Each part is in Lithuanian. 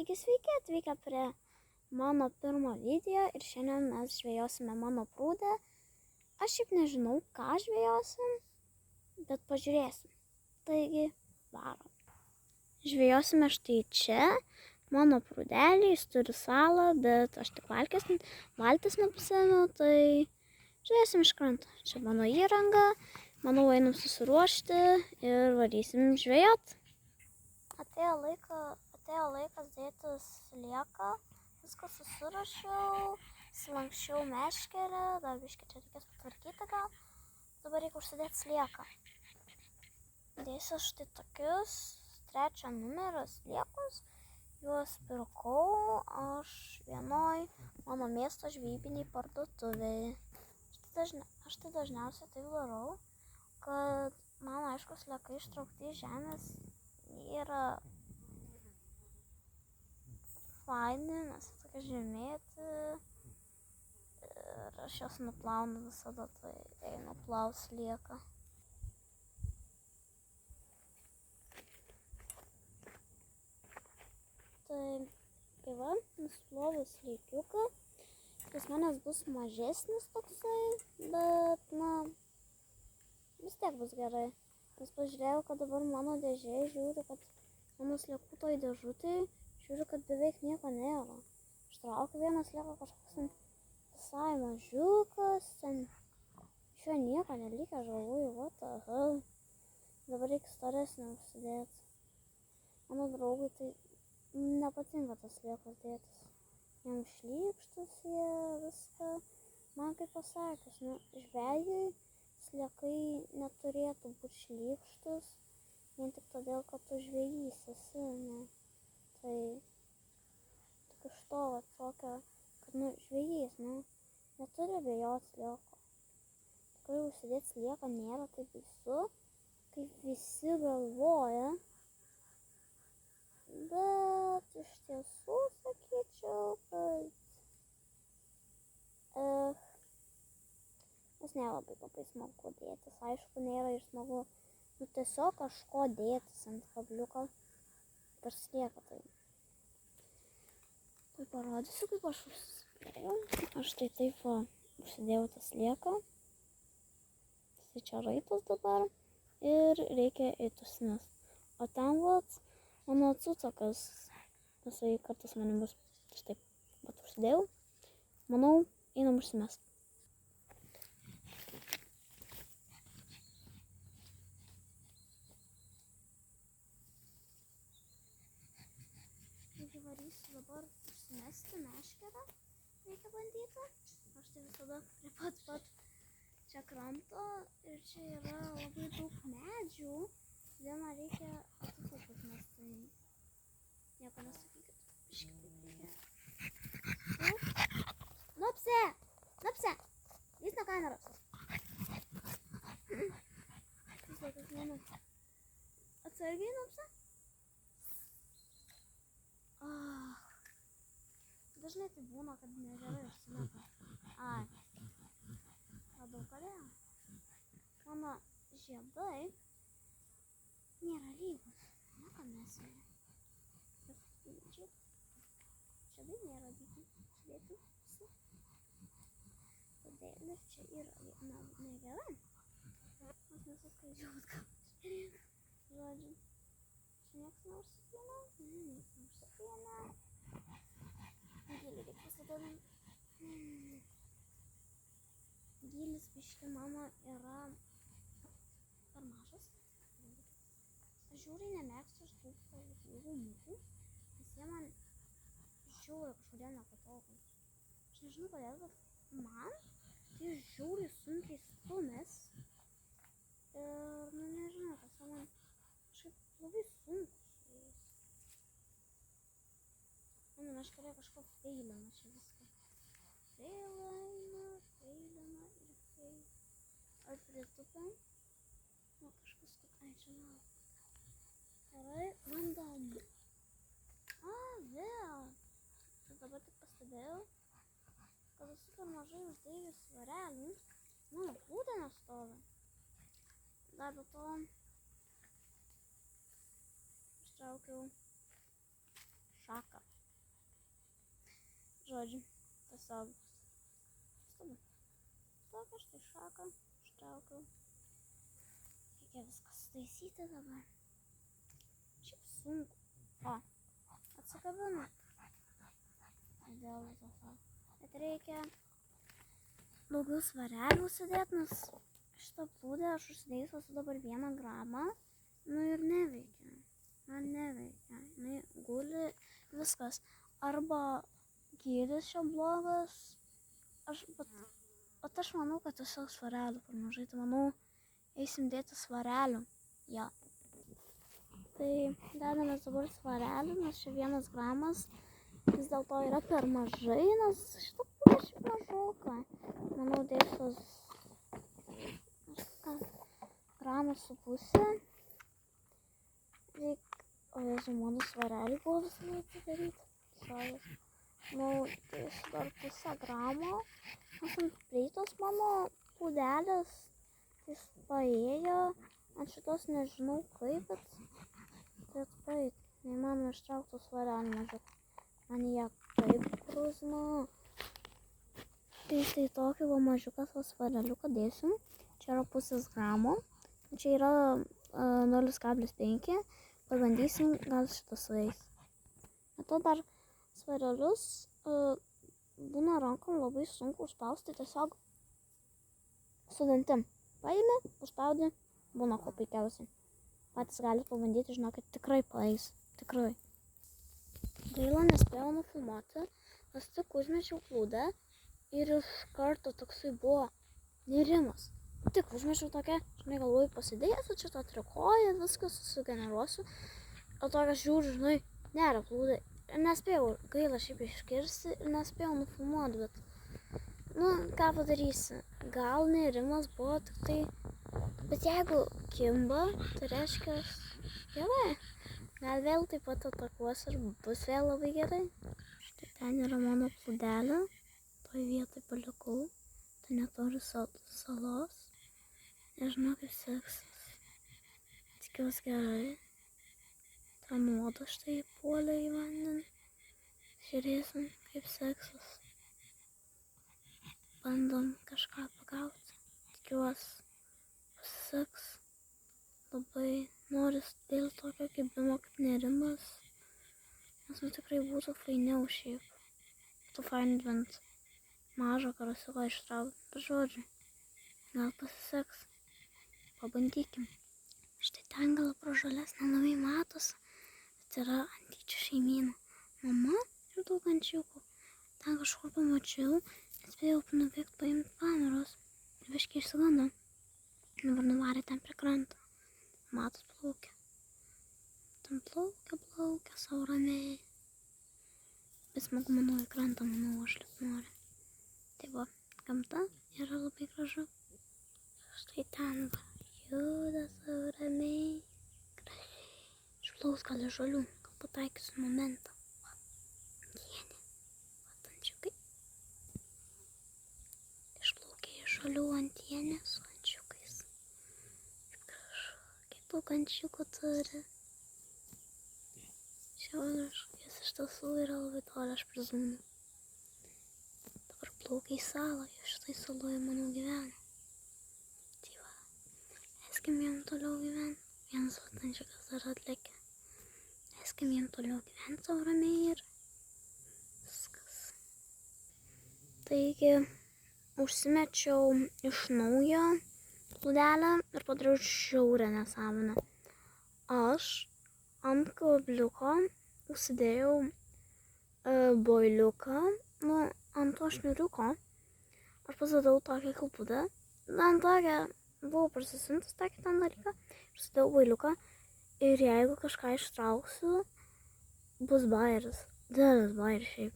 Taigi sveiki atvykę prie mano pirmo video ir šiandien mes žvejosime mano prūdę. Aš šiaip nežinau, ką žvejosim, bet pažiūrėsim. Taigi, varom. Žvejosime štai čia. Mano prūdelį, jis turi salą, bet aš tik valtis nepasėmiau, tai žvejosim iš kranto. Čia mano įranga. Manau, einam susiruošti ir varysim žvejot. Atėjo laikas dėti slieką. Viską susirašiau, slankščiau meškerę, dar biškį čia reikės patvarkyti gal. Dabar reikia užsidėti slieką. Dėsiu štai tokius 3 numerio sliekus. Juos pirkau aš vienoj mano miesto žvejybiniai parduotuvėj. Aš tai dažniausiai taip darau, kad man aišku sliekai ištraukti iš žemės yra faini, nes tokia žymėti ir aš jos nuplaunu visada, tai einu plaut slieką. Tai va, nusploviu sliekiuką. Pas manęs bus mažesnis toksai, bet vis tiek bus gerai. Nes pažiūrėjau, kad dabar mano dėžė, žiūriu, kad mano sliekų toj dėžutėj, žiūriu, kad beveik nieko nėra. Aš traukiu vieną slieką, kažkoks visai mažiukas, ten iš jo nieko nelikę, žalvoju, what the hell. Dabar reikia storesnį užsidėti. Mano draugui tai nepatinka tas sliekas dėtis. Jam šlykštus jie, viską. Man kaip pasakius, žvejui sliekai neturėtų būti šlykštus, vien tik todėl, kad tu žvejys esi, ne. Tai tik iš to tokio, kad žvejys, neturi bijoti slieko. Tikrai užsidėti slieką nėra taip baisu, kaip visi galvoja. Bet iš tiesų sakyčiau, kad nes nelabai smagu dėtis. Aišku, nėra ir smagu tiesiog kažko dėtis ant kabliuko per slieką. Tai parodysiu, kaip aš užsidėjau. Aš tai taip užsidėjau tą slieką. Tai čia raitas dabar ir reikia eitusnis. O ten mano cucakas, visai kartas manim bus taip pat užsidėjau. Manau, einam užsimest. Taigi varysiu dabar užsimesti meškerę, reikia bandyti. Aš tai visada prie pat čia kranto ir čia yra labai daug medžių. Todėl man reikia atitrūkus, nes tai nieko nesakykit. Iškitaip reikia. Nupse! Nupse! Lys nuo kameros. Vis laikas mano. Atsargiai, Nupse. Dažnai tai būna, kad negerai užsimeta. Ai. Radau kodėl. Mano žiedai nėra lygus. Nieko nesveria. Žiedai nėra lygus. Žiūrėtų visi. Todėl ir čia yra negerai. Aš nesuskaičiau, gal. Žodžiu. Čia nieks neužsipėna. Nieks neužsipėna. Gilį reikia pasidodam. Gilis biški mano yra per mažas. Aš žiūriai nemėgstu iš tų gumukų, nes jie man žiūri kažkodėl nepatogu. Aš nežinau kodėl, bet man tai žiūri sunkiai stumės. Ir, nežinau, kas man kažkaip labai sunku su jais. Mano meškerė kažko feilina čia viską. Feilina ir feilina. Ar pritupam? Kažkas, ai, čia lauk. Gerai, bandom. Vėl. Tai dabar tik pastebėjau, kad esu per mažai uždėjus svarelių. Mano prūdė nestovi. Dar be to ištraukiau šaką. žodžiu, tiesiog stabu. Tokia štai šaką, ištraukiau. Reikia viską sutaisyti dabar. Šiaip sunku. O, atsikabinu. Dėl tiesiog. Bet reikia daugiau svarelių sudėti, nes šitą plūdę aš užsidėjus esu dabar 1 gramą. Nu ir neveikia. Man neveikia. Guli viskas. Arba gylis čia blogas. Bet aš manau, kad tiesiog svarelių per mažai. Tai manau, eisim dėti svarelių. Ja. Tai dedamės dabar svarelių, nes čia 1 gramas. Vis dėlto yra per mažai, nes šitą plūdę šiaip mažoka. Manau, dėsiu 1,5 gramų. O Jėzau, mano svareliai buvo visą laiką daryti. Manau, dėsiu dar 0,5 gramo. Nes ant preitos mano plūdelės jis paėjo. Ant šitos nežinau kaip, bet turėtų praeit. Neįmanoma ištraukti svarelį mažiau. Man jie taip krūzino. Tai štai tokį va mažiukas va svareliuką dėsim. Čia yra 0,5 gramo. Čia yra 0,5. Pabandysim, gal šitas sueis. Bet to dar svarelius būna rankom labai sunku užspausti. Tiesiog su dantim. Paimi, užspaudi, būna ko puikiausiai. Patys galite pabandyti, žinokit, tikrai paeis. Tikrai. Gaila, nespėjau nufilmuoti, nes tik užmečiau plūdę ir iš karto toksai buvo nerimas. Tik užmečiau tokia, žinai, galvoju pasidėjęs, čia tą trikoją, viskas sugeneruosiu. O tokia žiūriu, žinai, nėra plūdė. Ir nespėjau, gaila šiaip iškirsti ir nespėjau nufilmuoti, bet, nu, ką padarysi. Gal nerimas buvo tik tai, bet jeigu kimba, tai reiškia, gerai. Gal vėl taip pat atakuos ir bus vėl labai gerai. Štai ten yra mano plūdelė. Toj vietoj palikau. Tai neturi salos. Nežinau kaip seksis. Tikiuosi gerai. Ta nuoda štai puolė į vandenį. Žiūrėsim kaip seksis. Bandom kažką pagauti. Tikiuosi pasiseks. Labai noris dėl tokio kibimo kaip nerimas. Nes nu tikrai būtų fainiau šiaip. Būtų fainai bent mažą karosiuką ištraukti. Bet žodžiu, gal pasiseks. Pabandykim. Štai ten gal pro žolės nelabai matosi. Bet yra antyčių šeimyna. Mama ir 2 ančiukų. Ten kažkur pamačiau. Nespėjau nubėgti paimti kameros. Ir biškį išsigandau. Dabar nuvarė ten prie kranto. Matot, plaukia. Ten plaukia sau ramiai. Bet smagu, manau, į krantą, manau, aš lipt noriu. Tai va, gamta yra labai gražu. Štai ten va, juda sau ramiai. Gražiai. Išplaus gal iš žolių, gal pataikysiu momentą. Va, antienė. Va, ančiukai. Išplaukė iš žolių antienė su ančiukais. Daug ančiukų turi. Šiaurės iš tiesų yra labai toli, aš prizūmiu. Dabar plaukia į salą, jie šitai saloje, manau, gyvena. Tai va, leiskim jiem toliau gyventi. Vienas ančiukas dar atlekia. Leiskim jiem toliau gyventi savo ramiai ir viskas. Taigi, užsimečiau iš naujo plūdelę ir padariau žiaurią nesąmonę. Aš ant kabliuko užsidėjau boiliuką, nu, ant to šniuriuko. Aš pasidėjau tokią kalpudę. Ant tokią buvau prasisintus tokį ten dalyką. Užsidėjau boiliuką ir jeigu kažką ištrauksiu, bus bairis. Didelis bairis šiaip.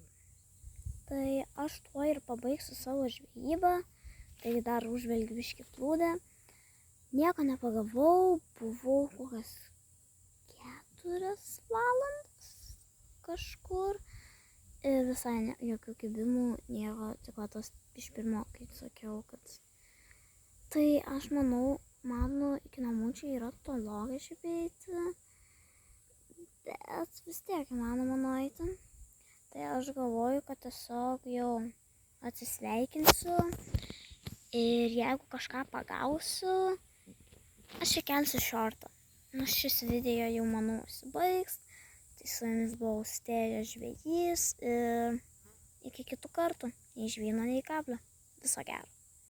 Tai aš tuo ir pabaigsiu savo žvejybą. Tai dar užvelgiu biškį plūdę. Nieko nepagavau, buvau kokias 4 valandas kažkur. Ir visai jokių kibimų, nieko, tik va tas iš pirmo, kai sakiau, kad... Tai aš manau, mano iki namų čia yra tologai šiaip eiti. Bet vis tiek įmanoma nueiti. Tai aš galvoju, kad tiesiog jau atsisveikinsiu ir jeigu kažką pagausiu, aš įkelsiu šortą. Nors šis video jau manau užsibaigs. Tai su jumis buvo Austėjas žvejys ir iki kitų kartų. Nei žvyno, nei kablio. Viso gero.